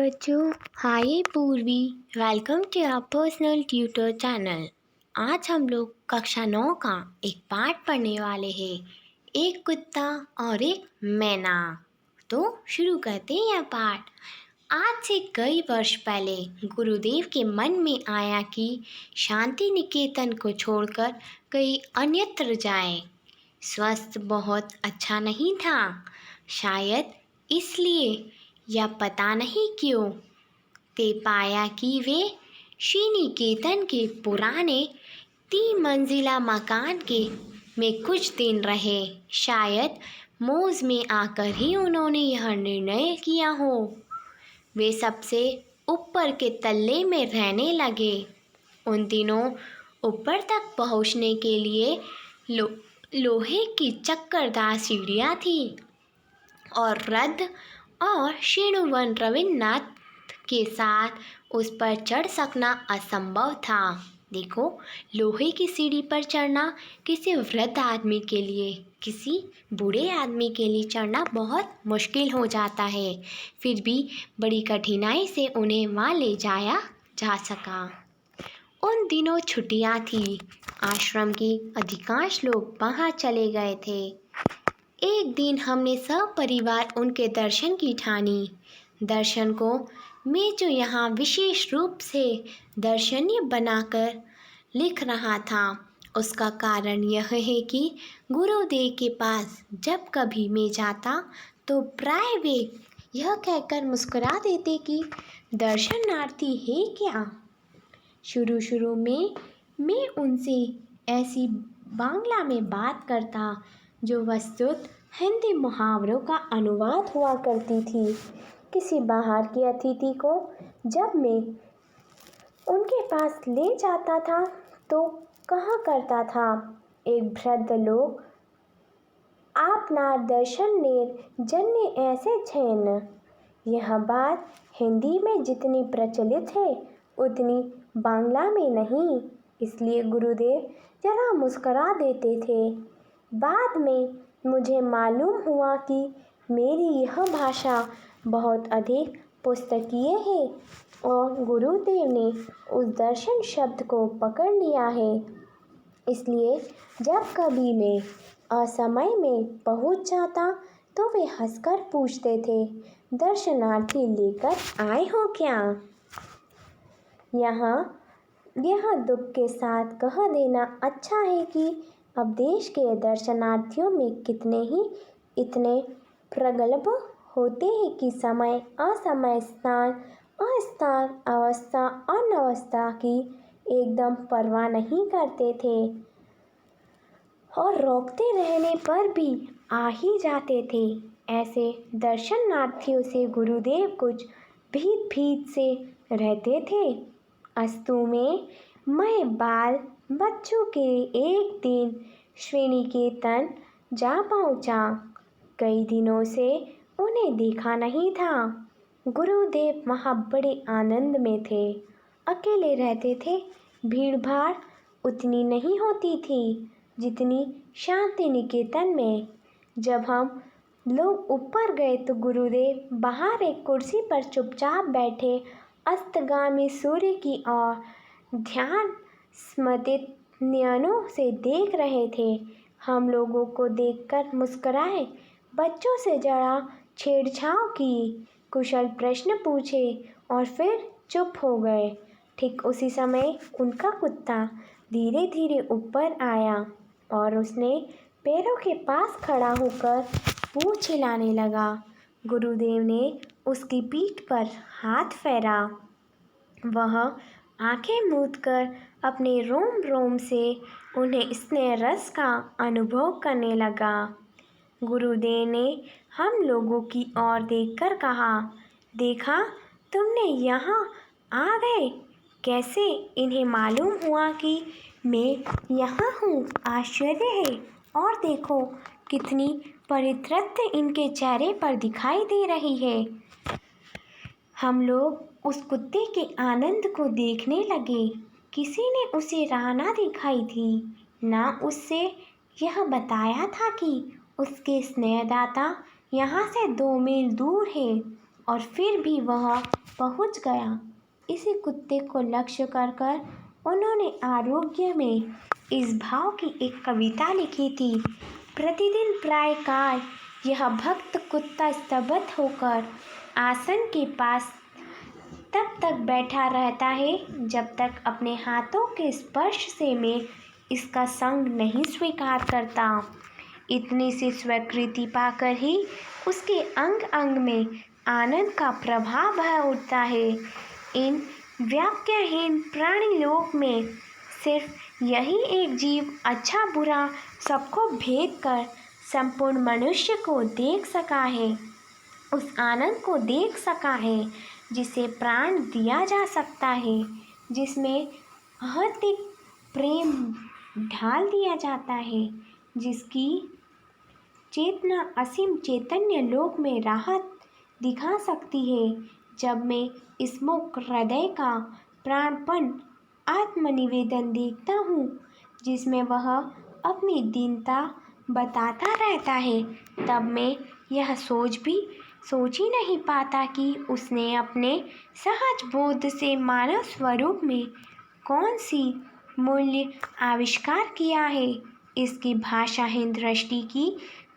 बच्चों, hi Purvi. Welcome to our personal tutor channel. आज हम लोग कक्षा 9 का एक पाठ पढ़ने वाले हैं, एक कुत्ता और एक मैना। तो शुरू करते हैं यह पाठ। आज से कई वर्ष पहले गुरुदेव के मन में आया कि शांति निकेतन को छोड़कर कहीं अन्यत्र जाएं। स्वास्थ्य बहुत अच्छा नहीं था, शायद इसलिए या पता नहीं क्यों। ते पाया कि वे श्री निकेतन के पुराने 3 मंजिला मकान के में कुछ दिन रहे। शायद मौज में आकर ही उन्होंने यह निर्णय किया हो। वे सबसे ऊपर के तल्ले में रहने लगे। उन दिनों ऊपर तक पहुंचने के लिए लोहे की चक्करदार सीढ़ियाँ थी और रद्द और शीणुवन रविन्द्रनाथ के साथ उस पर चढ़ सकना असंभव था। देखो, लोहे की सीढ़ी पर चढ़ना किसी वृद्ध आदमी के लिए, किसी बूढ़े आदमी के लिए चढ़ना बहुत मुश्किल हो जाता है। फिर भी बड़ी कठिनाई से उन्हें वहाँ ले जाया जा सका। उन दिनों छुट्टियाँ थी। आश्रम के अधिकांश लोग वहाँ चले गए थे। एक दिन हमने सब परिवार उनके दर्शन की ठानी। दर्शन को मैं जो यहाँ विशेष रूप से दर्शनीय बनाकर लिख रहा था, उसका कारण यह है कि गुरुदेव के पास जब कभी मैं जाता तो प्राय वे यह कहकर मुस्कुरा देते कि दर्शनार्थी है क्या। शुरू में मैं उनसे ऐसी बांग्ला में बात करता जो वस्तुत हिंदी मुहावरों का अनुवाद हुआ करती थी। किसी बाहर के अतिथि को जब मैं उनके पास ले जाता था तो कहा करता था, एक वृद्ध लोग आपनार दर्शन नेर जन्ने ऐसे छेन। यह बात हिंदी में जितनी प्रचलित है उतनी बांग्ला में नहीं, इसलिए गुरुदेव जरा मुस्कुरा देते थे। बाद में मुझे मालूम हुआ कि मेरी यह भाषा बहुत अधिक पुस्तकीय है और गुरुदेव ने उस दर्शन शब्द को पकड़ लिया है। इसलिए जब कभी मैं असमय में पहुंच जाता तो वे हंसकर पूछते थे, दर्शनार्थी लेकर आए हो क्या। यह दुख के साथ कह देना अच्छा है कि अब देश के दर्शनार्थियों में कितने ही इतने प्रगल्भ होते हैं कि समय असमय, स्थान अस्थान, अवस्था अनवस्था की एकदम परवाह नहीं करते थे और रोकते रहने पर भी आ ही जाते थे। ऐसे दर्शनार्थियों से गुरुदेव कुछ भीत से रहते थे। अस्तु में मैं बाल बच्चों के एक दिन श्री निकेतन जा पहुँचा। कई दिनों से उन्हें देखा नहीं था। गुरुदेव वहाँ बड़े आनंद में थे। अकेले रहते थे। भीड़ भाड़ उतनी नहीं होती थी जितनी शांति निकेतन में। जब हम लोग ऊपर गए तो गुरुदेव बाहर एक कुर्सी पर चुपचाप बैठे अस्तगामी सूर्य की ओर ध्यान स्मृतित नयनों से देख रहे थे। हम लोगों को देखकर मुस्कुराए, बच्चों से जरा छेड़छाड़ की, कुशल प्रश्न पूछे और फिर चुप हो गए। ठीक उसी समय उनका कुत्ता धीरे धीरे ऊपर आया और उसने पैरों के पास खड़ा होकर पूंछ हिलाने लगा। गुरुदेव ने उसकी पीठ पर हाथ फेरा। वह आंखें मूंदकर अपने रोम रोम से उन्हें स्नेह रस का अनुभव करने लगा। गुरुदेव ने हम लोगों की ओर देखकर कहा, देखा तुमने यहाँ आ गए। कैसे इन्हें मालूम हुआ कि मैं यहाँ हूँ। आश्चर्य है। और देखो कितनी परितृप्ति इनके चेहरे पर दिखाई दे रही है। हम लोग उस कुत्ते के आनंद को देखने लगे। किसी ने उसे राह ना दिखाई थी, ना उससे यह बताया था कि उसके स्नेहदाता यहाँ से 2 मील दूर है। और फिर भी वह पहुंच गया। इसी कुत्ते को लक्ष्य कर कर उन्होंने आरोग्य में इस भाव की एक कविता लिखी थी। प्रतिदिन प्रायःकाल यह भक्त कुत्ता स्तब्ध होकर आसन के पास तब तक बैठा रहता है जब तक अपने हाथों के स्पर्श से मैं इसका संग नहीं स्वीकार करता। इतनी सी स्वीकृति पाकर ही उसके अंग अंग में आनंद का प्रभाव बह उठता है। इन व्याख्याहीन प्राणी लोक में सिर्फ यही एक जीव अच्छा बुरा सबको भेद कर संपूर्ण मनुष्य को देख सका है, उस आनंद को देख सका है जिसे प्राण दिया जा सकता है, जिसमें अहतिक प्रेम ढाल दिया जाता है, जिसकी चेतना असीम चैतन्य लोक में राहत दिखा सकती है। जब मैं इस मूक हृदय का प्राणपण आत्मनिवेदन देखता हूँ जिसमें वह अपनी दीनता बताता रहता है, तब मैं यह सोच ही नहीं पाता कि उसने अपने सहज बोध से मानव स्वरूप में कौन सी मूल्य आविष्कार किया है। इसकी भाषाहीन दृष्टि की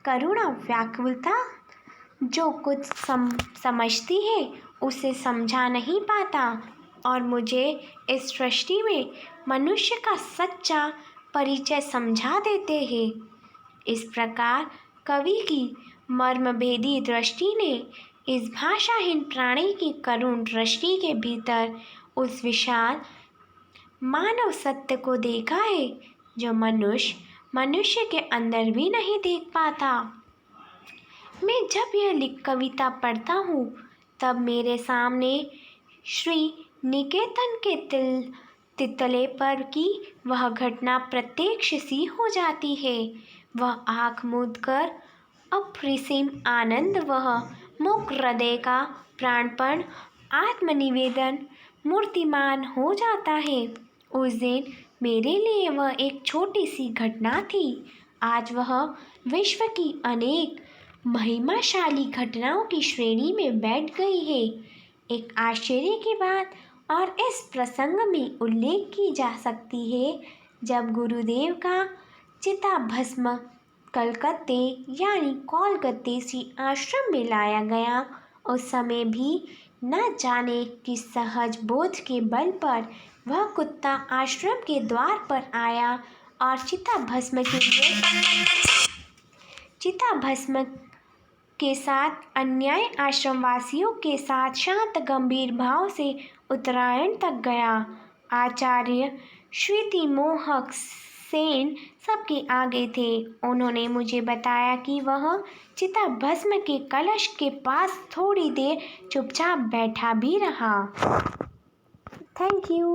करुणा व्याकुलता जो कुछ समझती है उसे समझा नहीं पाता और मुझे इस सृष्टि में मनुष्य का सच्चा परिचय समझा देते हैं। इस प्रकार कवि की मर्मभेदी दृष्टि ने इस भाषाहीन प्राणी की करुण दृष्टि के भीतर उस विशाल मानव सत्य को देखा है जो मनुष्य के अंदर भी नहीं देख पाता। मैं जब यह कविता पढ़ता हूँ तब मेरे सामने श्री निकेतन के तितले पर की वह घटना प्रत्यक्ष सी हो जाती है। वह आँख मूंद कर अप्रसीम आनंद, वह मूक हृदय का प्राणपण आत्मनिवेदन मूर्तिमान हो जाता है। उस दिन मेरे लिए वह एक छोटी सी घटना थी, आज वह विश्व की अनेक महिमाशाली घटनाओं की श्रेणी में बैठ गई है। एक आश्चर्य की बात और इस प्रसंग में उल्लेख की जा सकती है, जब गुरुदेव का चिताभस्म कलकत्ते यानी कोलकाता सी आश्रम में लाया गया, उस समय भी न जाने किस सहज बोध के बल पर वह कुत्ता आश्रम के द्वार पर आया और चिताभस्म के साथ अन्याय आश्रमवासियों के साथ शांत गंभीर भाव से उत्तरायण तक गया। आचार्य श्रुतिमोहक सेन सबके आगे थे। उन्होंने मुझे बताया कि वह चिताभस्म के कलश के पास थोड़ी देर चुपचाप बैठा भी रहा। Thank you.